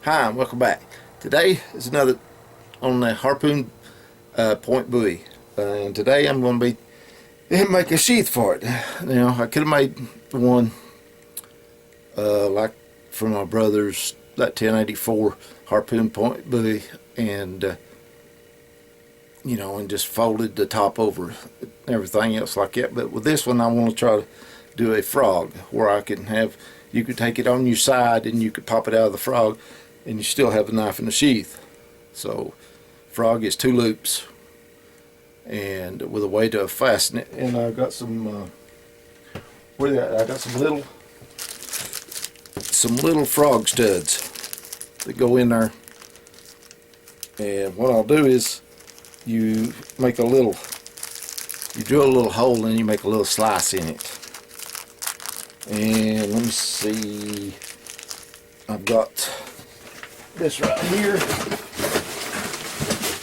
Hi, and welcome back. Today is another on the Harpoon point buoy, and today I'm going to be make a sheath for it. Now I could have made one like from my brother's that 1084 Harpoon point buoy, and and just folded the top over everything else like that. But with this one, I want to try to do a frog where I can have you could take it on your side and you could pop it out of the frog and you still have the knife in the sheath. So frog is 2 loops and with a way to fasten it. And I got some I got some little frog studs that go in there. And what I'll do is you drill a little hole and you make a little slice in it. And let me see, I've got this right here,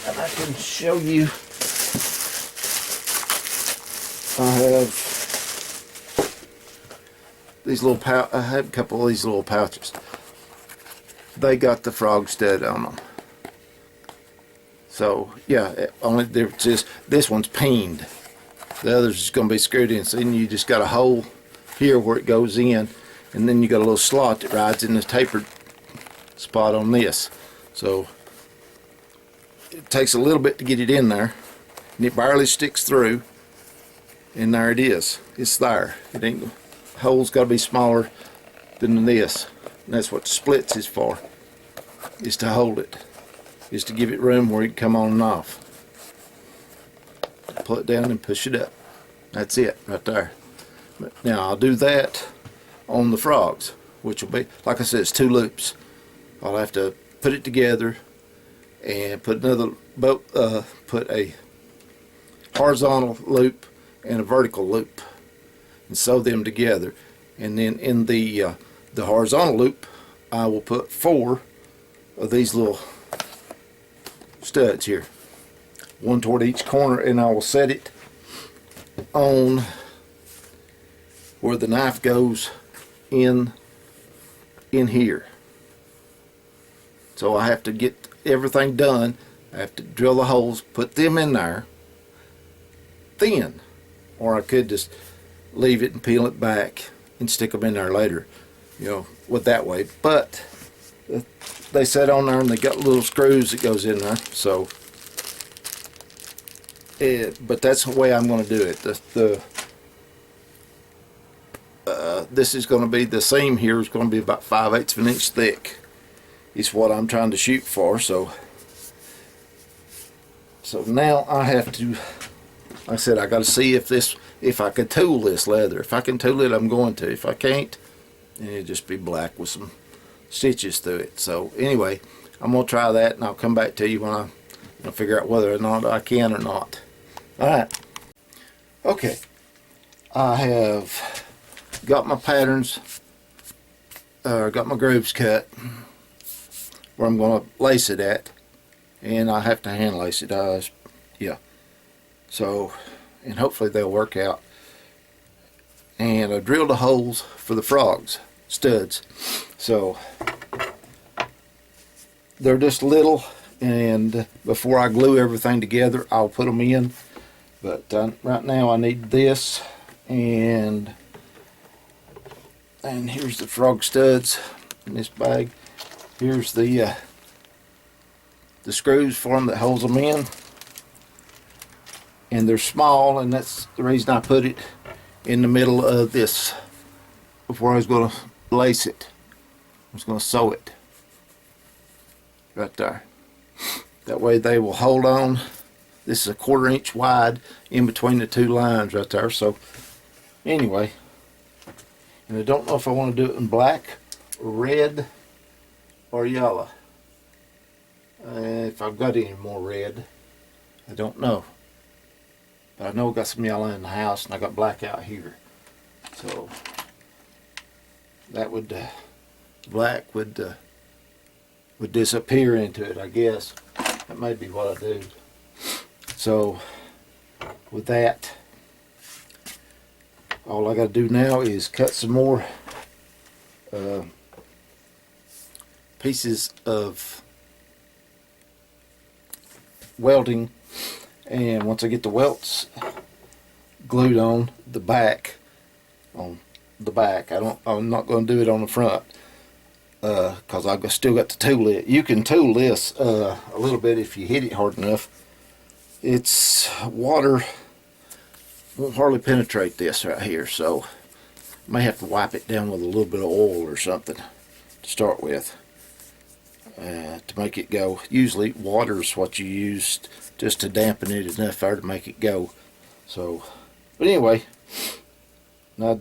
and I can show you. I have these little I have a couple of these little pouches. They got the frog stud on them. So yeah, only difference is this one's peened. The other's is going to be screwed in. So then you just got a hole here where it goes in, and then you got a little slot that rides in this tapered spot on this. So it takes a little bit to get it in there, and it barely sticks through, and there it is. It's there. It ain't, the hole's got to be smaller than this, and that's what the splits is for, is to hold it, is to give it room where it can come on and off. Pull it down and push it up. That's it right there. But now I'll do that on the frogs, which will be, like I said, it's 2 loops. I'll have to put it together and put put a horizontal loop and a vertical loop and sew them together. And then in the horizontal loop, I will put 4 of these little studs here, one toward each corner, and I will set it on where the knife goes in here. So I have to get everything done. I have to drill the holes, put them in there thin, or I could just leave it and peel it back and stick them in there later, with that way. But they set on there and they got little screws that goes in there. So but that's the way I'm going to do it. This is going to be, the seam here is going to be about 5/8 of an inch thick. Is what I'm trying to shoot for. So now I have to, like I said, I got to see if I can tool this leather. If I can tool it, I'm going to. If I can't, then it'll just be black with some stitches through it. So anyway, I'm going to try that, and I'll come back to you when I figure out whether or not I can or not. Alright. Okay. I have got my patterns, got my grooves cut where I'm going to lace it at, and I have to hand lace it. Yeah. So, and hopefully they'll work out. And I drilled the holes for the frogs studs. So they're just little, and before I glue everything together, I'll put them in. But right now I need this, and here's the frog studs in this bag. Here's the screws for them that holds them in, and they're small, and that's the reason I put it in the middle of this before I was going to lace it. I was going to sew it right there. That way they will hold on. This is a 1/4 inch wide in between the 2 lines right there. So anyway, and I don't know if I want to do it in black, red, or yellow. If I've got any more red, I don't know. But I know I've got some yellow in the house, and I got black out here. So that would black would disappear into it, I guess. That may be what I do. So with that, all I got to do now is cut some more pieces of welding, and once I get the welts glued on the back, I'm not going to do it on the front because I've still got to tool it. You can tool this a little bit if you hit it hard enough. It's water won't hardly penetrate this right here, so I may have to wipe it down with a little bit of oil or something to start with to make it go. Usually water is what you use just to dampen it enough there to make it go. So, but anyway, I'll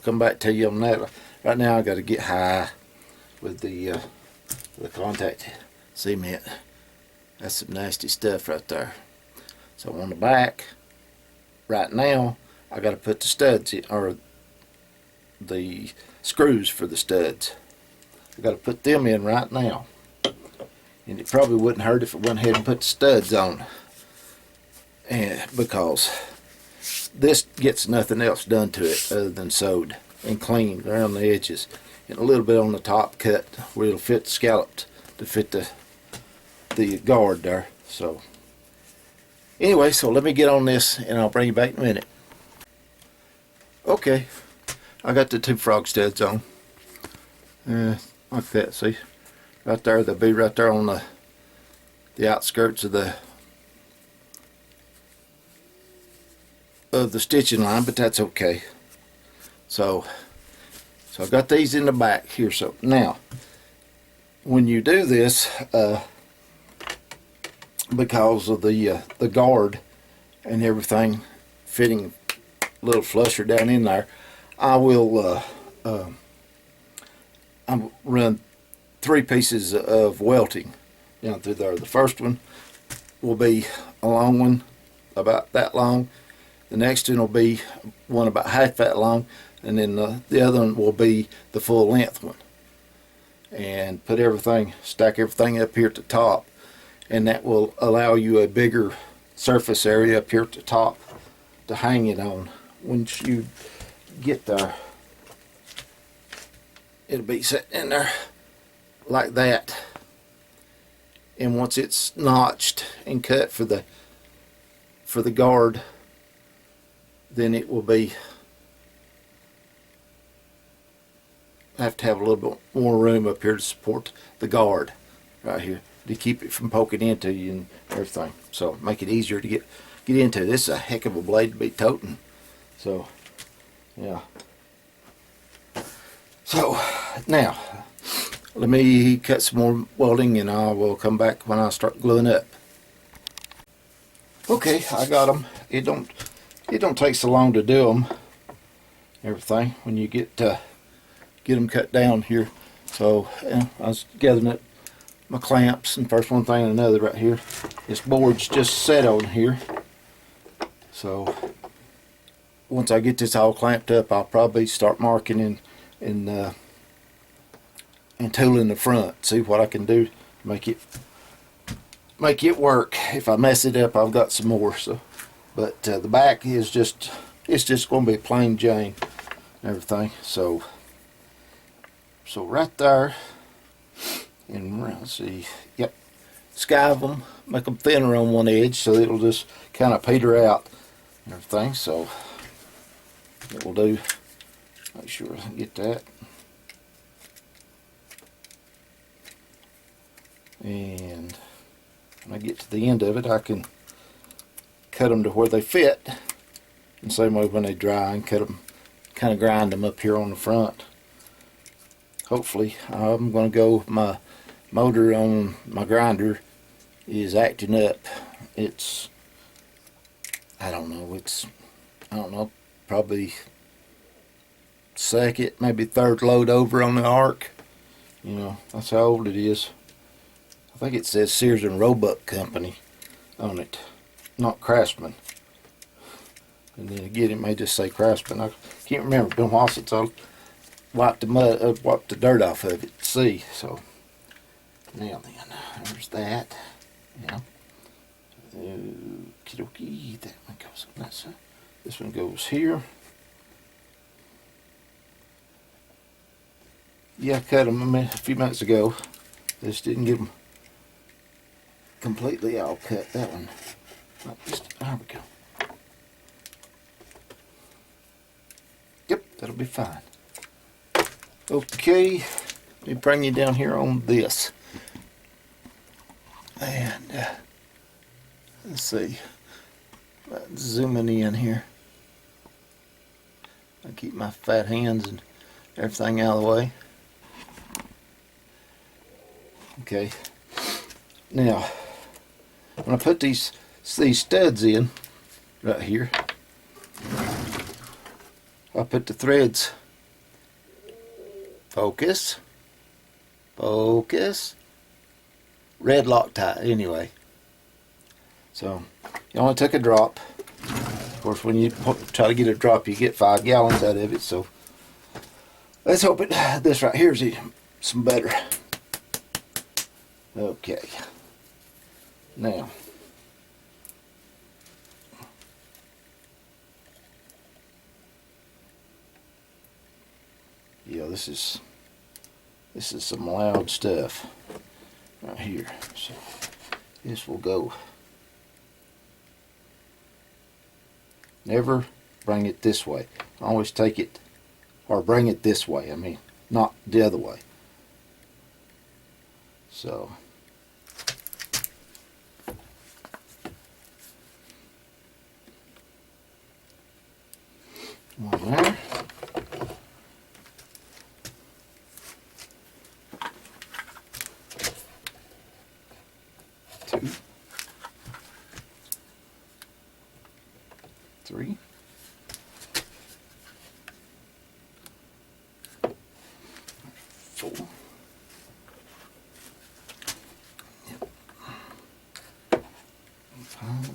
come back to you on that. Right now I got to get high with the contact cement. That's some nasty stuff right there. So on the back, right now, I got to put the studs in, or the screws for the studs. I got to put them in right now. And it probably wouldn't hurt if I went ahead and put the studs on. And because this gets nothing else done to it other than sewed and cleaned around the edges. And a little bit on the top cut where it'll fit the scalloped to fit the guard there. So anyway, so let me get on this and I'll bring you back in a minute. Okay, I got the 2 frog studs on. Like that, see? Right there, they'll be right there on the outskirts of the stitching line, but that's okay. So I got these in the back here. So now, when you do this, because of the guard and everything fitting a little flusher down in there, I will I'll run 3 pieces of welting down through there. The first one will be a long one, about that long. The next one will be one about half that long, and then the other one will be the full length one. And stack everything up here at the top, and that will allow you a bigger surface area up here at the top to hang it on. Once you get there, it'll be sitting in there like that. And once it's notched and cut for the guard, then it will be have to have a little bit more room up here to support the guard right here to keep it from poking into you and everything. So make it easier to get into. This is a heck of a blade to be toting. So yeah. So now let me cut some more welding and I will come back when I start gluing up. Okay, I got them. It don't take so long to do them. Everything when you get them cut down here. So yeah, I was gathering up my clamps, and first one thing and another right here. This board's just set on here. So once I get this all clamped up, I'll probably start marking and tooling the front. See what I can do to make it work. If I mess it up, I've got some more. So, but the back is it's just going to be plain Jane and everything. So right there, and let's see, yep, skive them, make them thinner on one edge so it'll just kind of peter out and everything. So it will do. Make sure I get that. And when I get to the end of it, I can cut them to where they fit. And same way when they dry, and cut them, kind of grind them up here on the front. Hopefully, I'm going to go. My motor on my grinder is acting up. I don't know, probably second, maybe third load over on the arc. You know, that's how old it is. I think it says Sears and Roebuck Company on it, not Craftsman. And then again, it may just say Craftsman. I can't remember. It's been a while since I wiped the dirt off of it to see. So now then, there's that. Yeah. Okie dokie. That one goes on that side. This one goes here. Yeah, I cut them a few minutes ago. Just didn't get them completely all cut. That one. There we go. Yep, that'll be fine. Okay, let me bring you down here on this. And let's see. Zooming in here. I keep my fat hands and everything out of the way. Okay. Now, when I put these studs in right here, I put the threads. Focus. Focus. Red Loctite anyway. So you only took a drop. Of course, when you try to get a drop, you get 5 gallons out of it. So let's hope this right here is some better. Okay. Now, yeah, this is some loud stuff right here. So this will go. Never bring it this way. Always take it, or bring it this way. I mean, not the other way. So one there. 2, 3, 4. Yep. 5.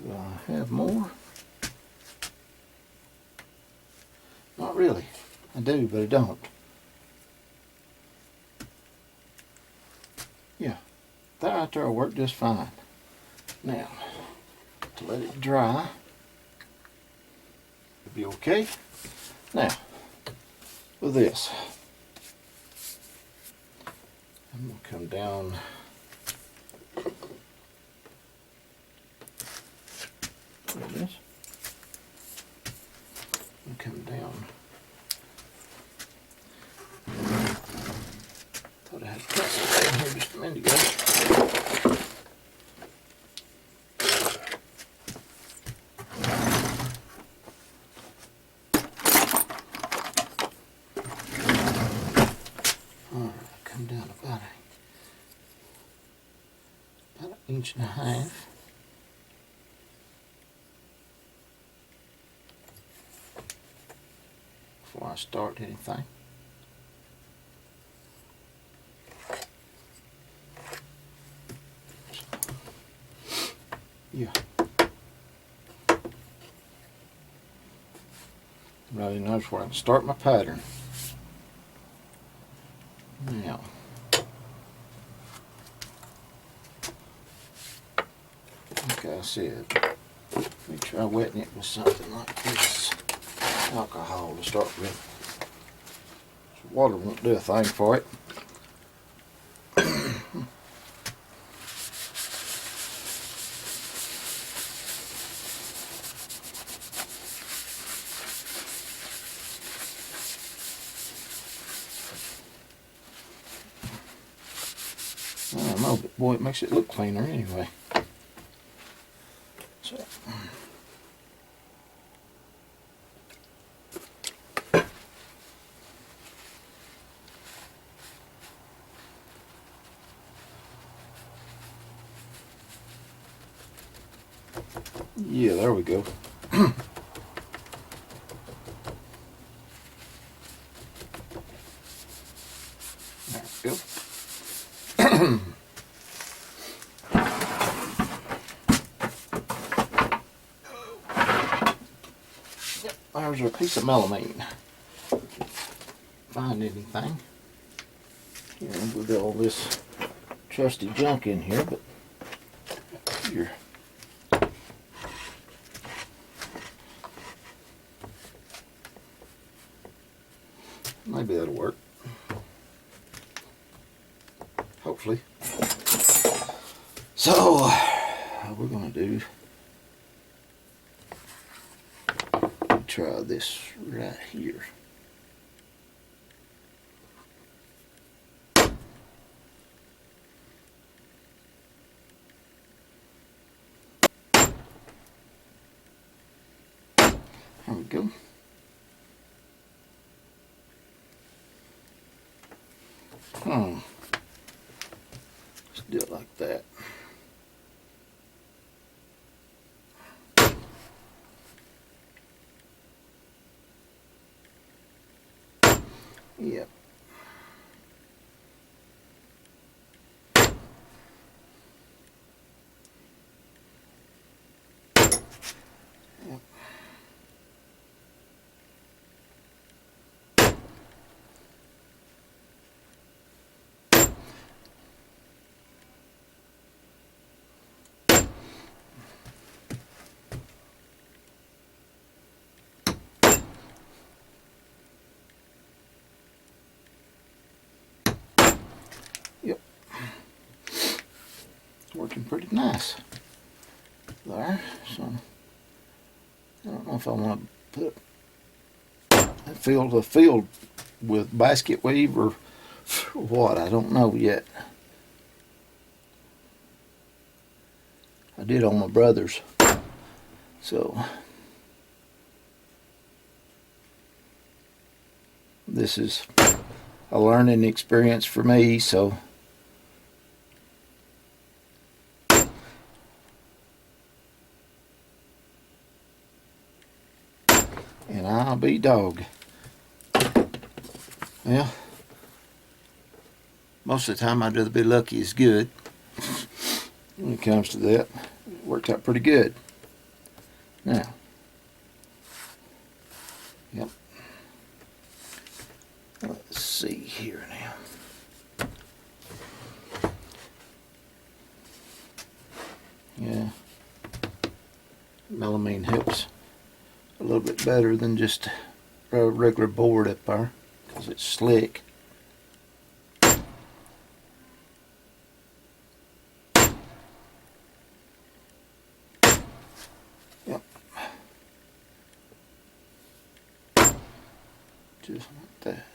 Do I have more? Not really. I do, but I don't. Yeah, that right there will work just fine. Now, to let it dry, it'll be okay. Now, with this, I'm going to come down with this. And come down. Thought I had cut down here just a minute ago. Alright, come down about an inch and a half. Before I start anything. Yeah. Really knows where I can start my pattern. Now, like I said, let me try wetting it with something like this. Alcohol to start with. So water won't do a thing for it. I don't know, but boy, it makes it look cleaner anyway. So. Yeah, there we go. There we go. Yep, there's a piece of melamine. Find anything. Here, we've got all this trusty junk in here, but here. Maybe that'll work. Hopefully. So, what we're going to do, try this right here. There we go. Let's do it like that. Yep. Yep. Yep. Working pretty nice there. So I don't know if I want to fill the field with basket weave or what. I don't know yet. I did on my brother's. So this is a learning experience for me, so and I'll be dog. Well, most of the time I'd rather be lucky is good. When it comes to that, it worked out pretty good. Now, yep. Let's see here now. Yeah, melamine helps a little bit better than just a regular board up there because it's slick. Yep. Just like that.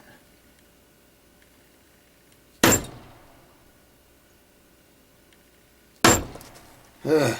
Ugh.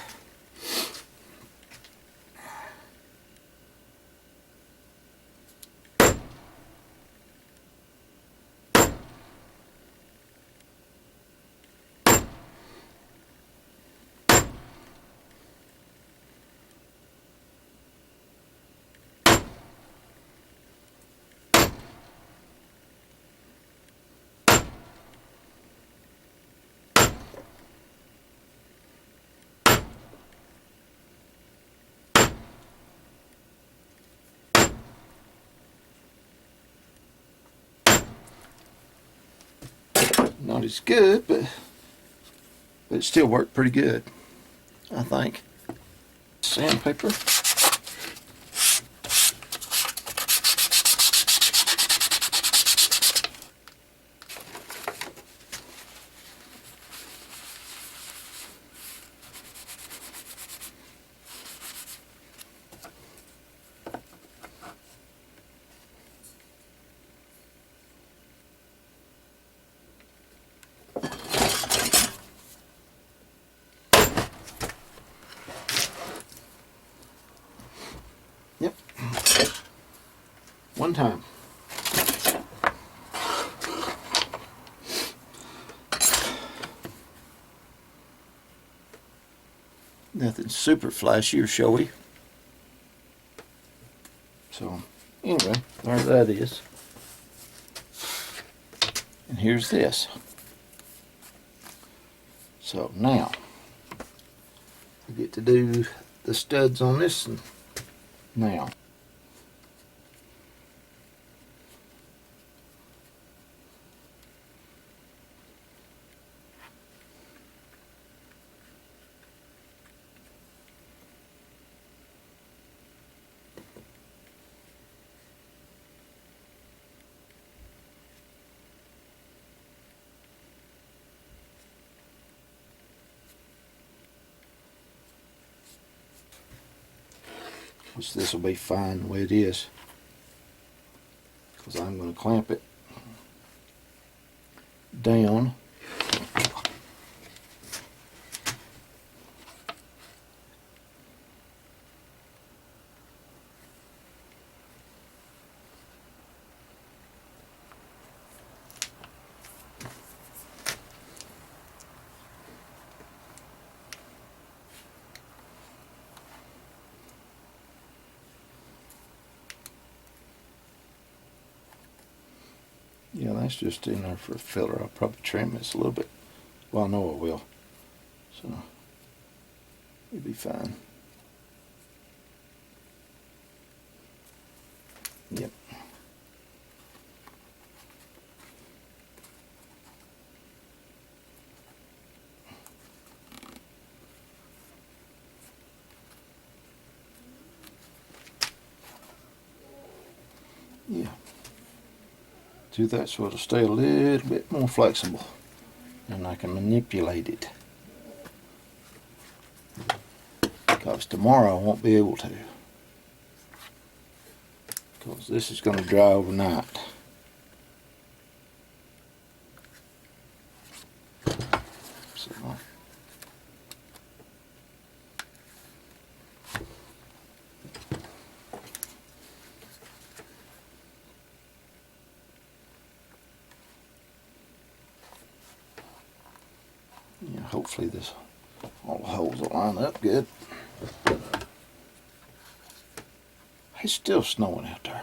Not as good, but it still worked pretty good, I think. Sandpaper. Yep. One time. Nothing super flashy or showy. So anyway, there that is. And here's this. So now I get to do the studs on this one now. Which this will be fine the way it is, because I'm going to clamp it down. Yeah, that's just in there for a filler. I'll probably trim this a little bit. Well, I know I will. So, it'll be fine. Yep. Yeah. Do that so it'll stay a little bit more flexible and I can manipulate it, because tomorrow I won't be able to, because this is going to dry overnight. So yeah, hopefully this all the holes will line up good. It's still snowing out there.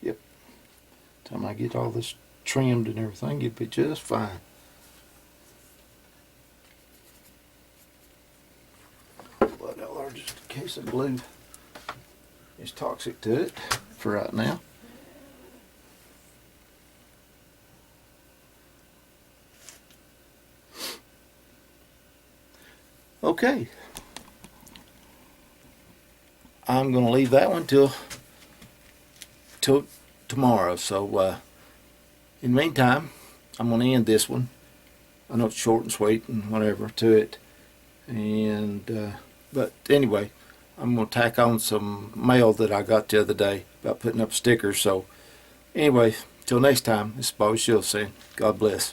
Yep. Time I get all this trimmed and everything, it'll be just fine. But I'll just in case of glue is toxic to it for right now. Okay. I'm going to leave that one till tomorrow. So in the meantime, I'm going to end this one. I know it's short and sweet and whatever to it. And but anyway, I'm going to tack on some mail that I got the other day about putting up stickers. So anyway, till next time, this is Bowie saying God bless.